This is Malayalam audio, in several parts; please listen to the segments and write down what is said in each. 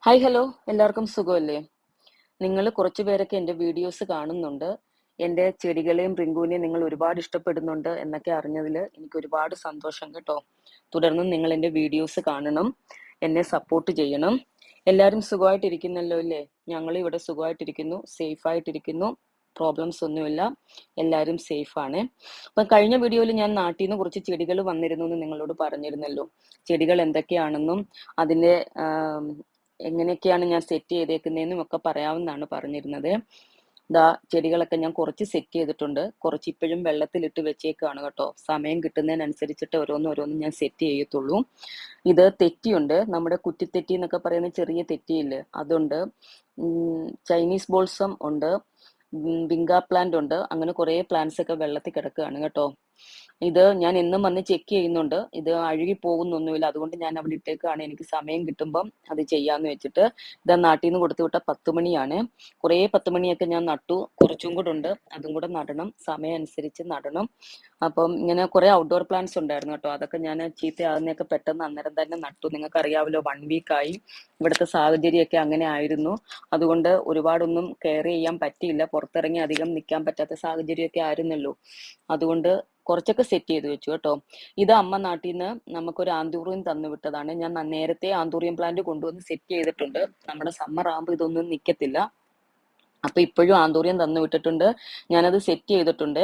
ഹായ് ഹലോ എല്ലാവർക്കും സുഖമല്ലേ? നിങ്ങൾ കുറച്ച് പേരൊക്കെ എൻ്റെ വീഡിയോസ് കാണുന്നുണ്ട്. എൻ്റെ ചെടികളെയും റിങ്കുവിനെയും നിങ്ങൾ ഒരുപാട് ഇഷ്ടപ്പെടുന്നുണ്ട് എന്നൊക്കെ അറിഞ്ഞതിൽ എനിക്ക് ഒരുപാട് സന്തോഷം കേട്ടോ. തുടർന്നും നിങ്ങൾ എൻ്റെ വീഡിയോസ് കാണണം, എന്നെ സപ്പോർട്ട് ചെയ്യണം. എല്ലാവരും സുഖമായിട്ടിരിക്കുന്നല്ലോ അല്ലേ? ഞങ്ങൾ ഇവിടെ സുഖമായിട്ടിരിക്കുന്നു, സേഫായിട്ടിരിക്കുന്നു, പ്രോബ്ലംസ് ഒന്നുമില്ല, എല്ലാവരും സേഫാണ്. അപ്പം കഴിഞ്ഞ വീഡിയോയിൽ ഞാൻ നാട്ടിൽ നിന്ന് കുറച്ച് ചെടികൾ വന്നിരുന്നു എന്ന് നിങ്ങളോട് പറഞ്ഞിരുന്നല്ലോ. ചെടികൾ എന്തൊക്കെയാണെന്നും അതിൻ്റെ എങ്ങനെയൊക്കെയാണ് ഞാൻ സെറ്റ് ചെയ്തേക്കുന്നതെന്നും ഒക്കെ പറയാമെന്നാണ് പറഞ്ഞിരുന്നത്. ദാ ചെടികളൊക്കെ ഞാൻ കുറച്ച് സെറ്റ് ചെയ്തിട്ടുണ്ട്, കുറച്ച് ഇപ്പോഴും വെള്ളത്തിലിട്ട് വെച്ചേക്കാണ് കേട്ടോ. സമയം കിട്ടുന്നതിനനുസരിച്ചിട്ട് ഓരോന്നും ഞാൻ സെറ്റ് ചെയ്യത്തുള്ളൂ. ഇത് തെറ്റിയുണ്ട്, നമ്മുടെ കുറ്റിത്തെറ്റി എന്നൊക്കെ പറയുന്ന ചെറിയ തെറ്റിയില്ലേ, അതുണ്ട്. ചൈനീസ് ബോൾസം ഉണ്ട്, വിങ്ക പ്ലാന്റ് ഉണ്ട്. അങ്ങനെ കുറേ പ്ലാന്റ്സ് ഒക്കെ വെള്ളത്തിൽ കിടക്കുകയാണ് കേട്ടോ. ഇത് ഞാൻ എന്നും വന്ന് ചെക്ക് ചെയ്യുന്നുണ്ട്, ഇത് അഴുകി പോകുന്നൊന്നുമില്ല. അതുകൊണ്ട് ഞാൻ അവിടെ ഇട്ടേക്കാണ്, എനിക്ക് സമയം കിട്ടുമ്പം അത് ചെയ്യാന്ന് വെച്ചിട്ട്. ഇതാ നാട്ടിൽ നിന്ന് കൊടുത്തു വിട്ട 10 മണിയാണ്. കുറേ 10 മണിയൊക്കെ ഞാൻ നട്ടു, കുറച്ചും കൂടെ ഉണ്ട്, അതും കൂടെ നടണം, സമയം അനുസരിച്ച് നടണം. അപ്പം ഇങ്ങനെ കുറേ ഔട്ട്ഡോർ പ്ലാന്റ്സ് ഉണ്ടായിരുന്നു കേട്ടോ. അതൊക്കെ ഞാൻ ചീത്തയാകുന്നതൊക്കെ പെട്ടെന്ന് അന്നേരം തന്നെ നട്ടു. നിങ്ങൾക്ക് അറിയാമല്ലോ, 1 വീക്കായി. ഇവിടുത്തെ സാഹചര്യമൊക്കെ അങ്ങനെ ആയിരുന്നു. അതുകൊണ്ട് ഒരുപാടൊന്നും കെയർ ചെയ്യാൻ പറ്റിയില്ല, പുറത്തിറങ്ങി അധികം നിൽക്കാൻ പറ്റാത്ത സാഹചര്യമൊക്കെ ആയിരുന്നല്ലോ. അതുകൊണ്ട് കുറച്ചൊക്കെ സെറ്റ് ചെയ്ത് വെച്ചു കേട്ടോ. ഇത് അമ്മ നാട്ടിൽ നിന്ന് നമുക്കൊരു ആന്തൂറിയം തന്നു വിട്ടതാണ്. ഞാൻ നേരത്തെ ആന്തൂറിയം പ്ലാന്റ് കൊണ്ടുവന്ന് സെറ്റ് ചെയ്തിട്ടുണ്ട്. നമ്മുടെ സമ്മർ ആകുമ്പോൾ ഇതൊന്നും നിൽക്കത്തില്ല. അപ്പൊ ഇപ്പോഴും ആന്തൂറിയം തന്നു വിട്ടിട്ടുണ്ട്, ഞാനത് സെറ്റ് ചെയ്തിട്ടുണ്ട്.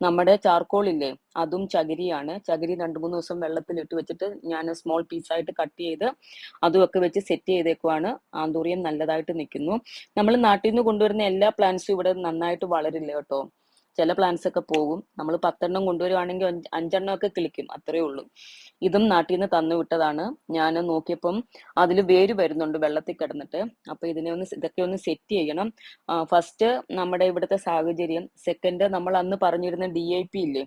നമ്മുടെ ചാർക്കോൾ ഇല്ലേ, അതും ചകിരിയാണ്. ചകിരി 2-3 ദിവസം വെള്ളത്തിലിട്ട് വെച്ചിട്ട് ഞാൻ സ്മോൾ പീസായിട്ട് കട്ട് ചെയ്ത് അതുമൊക്കെ വെച്ച് സെറ്റ് ചെയ്തേക്കുവാണ്. ആന്തൂറിയം നല്ലതായിട്ട് നിൽക്കുന്നു. നമ്മൾ നാട്ടിൽ നിന്ന് കൊണ്ടുവരുന്ന എല്ലാ പ്ലാന്റ്സും ഇവിടെ നന്നായിട്ട് വളരില്ല കേട്ടോ. ചില പ്ലാന്റ്സ് ഒക്കെ പോകും. നമ്മൾ 10 എണ്ണം കൊണ്ടുവരുവാണെങ്കിൽ 5 എണ്ണം ഒക്കെ കിളിക്കും, അത്രേ ഉള്ളൂ. ഇതും നാട്ടിൽ നിന്ന് തന്നു വിട്ടതാണ്. ഞാൻ നോക്കിയപ്പം അതിൽ വേര് വരുന്നുണ്ട് വെള്ളത്തിൽ കിടന്നിട്ട്. അപ്പൊ ഇതൊക്കെ ഒന്ന് സെറ്റ് ചെയ്യണം. ഫസ്റ്റ് നമ്മുടെ ഇവിടുത്തെ സാഹചര്യം, സെക്കൻഡ് നമ്മൾ അന്ന് പറഞ്ഞിരുന്ന DIP ഇല്ലേ,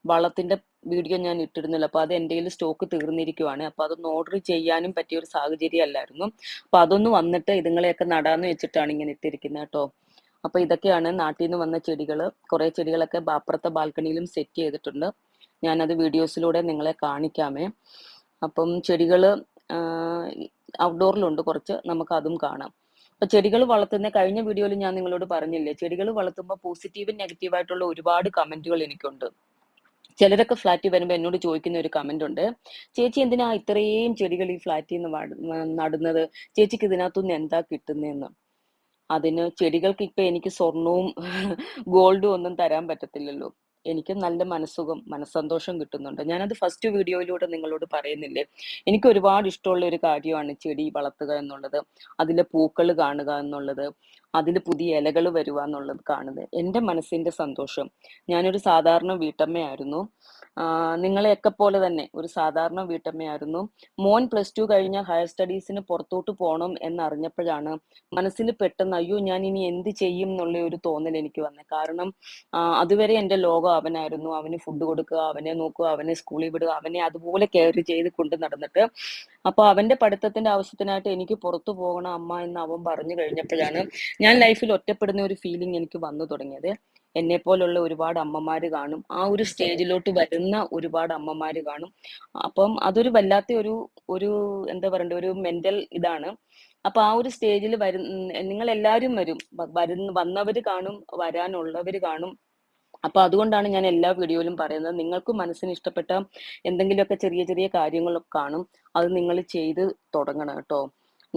വളത്തിന്റെ വീഡിയോ ഞാൻ ഇട്ടിരുന്നില്ല. അപ്പൊ അത് എൻ്റെ കയ്യിൽ സ്റ്റോക്ക് തീർന്നിരിക്കുവാണ്. അപ്പൊ അതൊന്ന് ഓർഡർ ചെയ്യാനും പറ്റിയ ഒരു സാഹചര്യം അല്ലായിരുന്നു. അപ്പൊ അതൊന്ന് വന്നിട്ട് ഇതുങ്ങളെയൊക്കെ നടാന്ന് വെച്ചിട്ടാണ് ഇങ്ങനെ ഇട്ടിരിക്കുന്നത് കേട്ടോ. അപ്പൊ ഇതൊക്കെയാണ് നാട്ടിൽ നിന്ന് വന്ന ചെടികൾ. കുറെ ചെടികളൊക്കെ അപ്പുറത്തെ ബാൽക്കണിയിലും സെറ്റ് ചെയ്തിട്ടുണ്ട്. ഞാനത് വീഡിയോസിലൂടെ നിങ്ങളെ കാണിക്കാമേ. അപ്പം ചെടികൾ ഔട്ട്ഡോറിലുണ്ട് കുറച്ച്, നമുക്ക് അതും കാണാം. അപ്പൊ ചെടികൾ വളർത്തുന്ന കഴിഞ്ഞ വീഡിയോയിൽ ഞാൻ നിങ്ങളോട് പറഞ്ഞില്ലേ, ചെടികൾ വളർത്തുമ്പോൾ പോസിറ്റീവും നെഗറ്റീവായിട്ടുള്ള ഒരുപാട് കമന്റുകൾ എനിക്കുണ്ട്. ചിലരൊക്കെ ഫ്ലാറ്റിൽ വരുമ്പോൾ എന്നോട് ചോദിക്കുന്ന ഒരു കമന്റ് ഉണ്ട്, ചേച്ചി എന്തിനാ ഇത്രയും ചെടികൾ ഈ ഫ്ലാറ്റിൽ നിന്ന് നടുന്നത്, ചേച്ചിക്ക് ഇതിനകത്തുനിന്ന് എന്താ കിട്ടുന്നതെന്ന്. അതിന് ചെടികൾക്ക് ഇപ്പൊ എനിക്ക് സ്വർണവും ഗോൾഡും ഒന്നും തരാൻ പറ്റത്തില്ലല്ലോ. എനിക്ക് നല്ല മനസ്സുഖം, മനസ്സന്തോഷം കിട്ടുന്നുണ്ട്. ഞാനത് ഫസ്റ്റ് വീഡിയോയിലൂടെ നിങ്ങളോട് പറയുന്നില്ലേ. എനിക്ക് ഒരുപാട് ഇഷ്ടമുള്ള ഒരു കാര്യമാണ് ചെടി വളർത്തുക എന്നുള്ളത്, അതിലെ പൂക്കൾ കാണുക എന്നുള്ളത്, അതിൽ പുതിയ ഇലകൾ വരുക എന്നുള്ളത് കാണുന്നത് എൻ്റെ മനസ്സിന്റെ സന്തോഷം. ഞാനൊരു സാധാരണ വീട്ടമ്മയായിരുന്നു, നിങ്ങളെയൊക്കെ പോലെ തന്നെ ഒരു സാധാരണ വീട്ടമ്മയായിരുന്നു. മോൻ +2 കഴിഞ്ഞ ഹയർ സ്റ്റഡീസിന് പുറത്തോട്ട് പോകണം എന്നറിഞ്ഞപ്പോഴാണ് മനസ്സിൽ പെട്ടെന്ന് അയ്യോ ഞാൻ ഇനി എന്ത് ചെയ്യും എന്നുള്ള ഒരു തോന്നൽ എനിക്ക് വന്നത്. കാരണം അതുവരെ എൻ്റെ ലോകം അവനായിരുന്നു. അവന് ഫുഡ് കൊടുക്കുക, അവനെ നോക്കുക, അവനെ സ്കൂളിൽ വിടുക, അവനെ അതുപോലെ കെയർ ചെയ്ത് കൊണ്ട് നടന്നിട്ട്, അപ്പൊ അവന്റെ പഠിത്തത്തിന്റെ ആവശ്യത്തിനായിട്ട് എനിക്ക് പുറത്തു പോകണം അമ്മ എന്ന് അവൻ പറഞ്ഞു കഴിഞ്ഞപ്പോഴാണ് ഞാൻ ലൈഫിൽ ഒറ്റപ്പെടുന്ന ഒരു ഫീലിംഗ് എനിക്ക് വന്നു തുടങ്ങിയത്. എന്നെ പോലുള്ള ഒരുപാട് അമ്മമാര് കാണും, ആ ഒരു സ്റ്റേജിലോട്ട് വരുന്ന ഒരുപാട് അമ്മമാര് കാണും. അപ്പം അതൊരു വല്ലാത്ത ഒരു ഒരു എന്താ പറയണ്ടേ, ഒരു മെന്റൽ ഇതാണ്. അപ്പൊ ആ ഒരു സ്റ്റേജിൽ നിങ്ങൾ എല്ലാവരും വരും, വന്നവര് കാണും, വരാനുള്ളവര് കാണും. അപ്പൊ അതുകൊണ്ടാണ് ഞാൻ എല്ലാ വീഡിയോയിലും പറയുന്നത്, നിങ്ങൾക്ക് മനസ്സിന് ഇഷ്ടപ്പെട്ട എന്തെങ്കിലുമൊക്കെ ചെറിയ ചെറിയ കാര്യങ്ങളൊക്കെ കാണും, അത് നിങ്ങൾ ചെയ്ത് തുടങ്ങണം കേട്ടോ.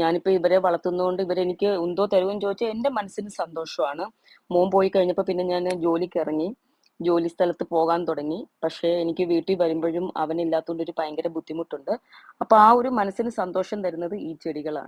ഞാനിപ്പോ ഇവരെ വളർത്തുന്നതുകൊണ്ട് ഇവരെനിക്ക് എന്തോ തരുമെന്ന് ചോദിച്ചാൽ എൻ്റെ മനസ്സിന് സന്തോഷമാണ്. മോൻ പോയി കഴിഞ്ഞപ്പോൾ പിന്നെ ഞാൻ ജോലിക്ക് ഇറങ്ങി, ജോലി സ്ഥലത്ത് പോകാൻ തുടങ്ങി. പക്ഷേ എനിക്ക് വീട്ടിൽ വരുമ്പോഴും അവനില്ലാത്തതുകൊണ്ട് ഒരു ഭയങ്കര ബുദ്ധിമുട്ടുണ്ട്. അപ്പൊ ആ ഒരു മനസ്സിന് സന്തോഷം തരുന്നത് ഈ ചെടികളാണ്.